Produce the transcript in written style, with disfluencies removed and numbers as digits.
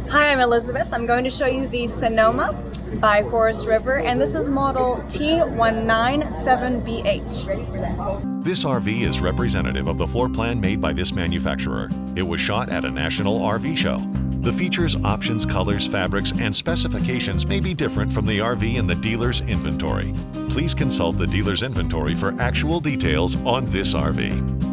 Hi, I'm Elizabeth. I'm going to show you the Sonoma by Forest River, and this is model T197BH. This RV is representative of the floor plan made by this manufacturer. It was shot at a national RV show. The features, options, colors, fabrics, and specifications may be different from the RV in the dealer's inventory. Please consult the dealer's inventory for actual details on this RV.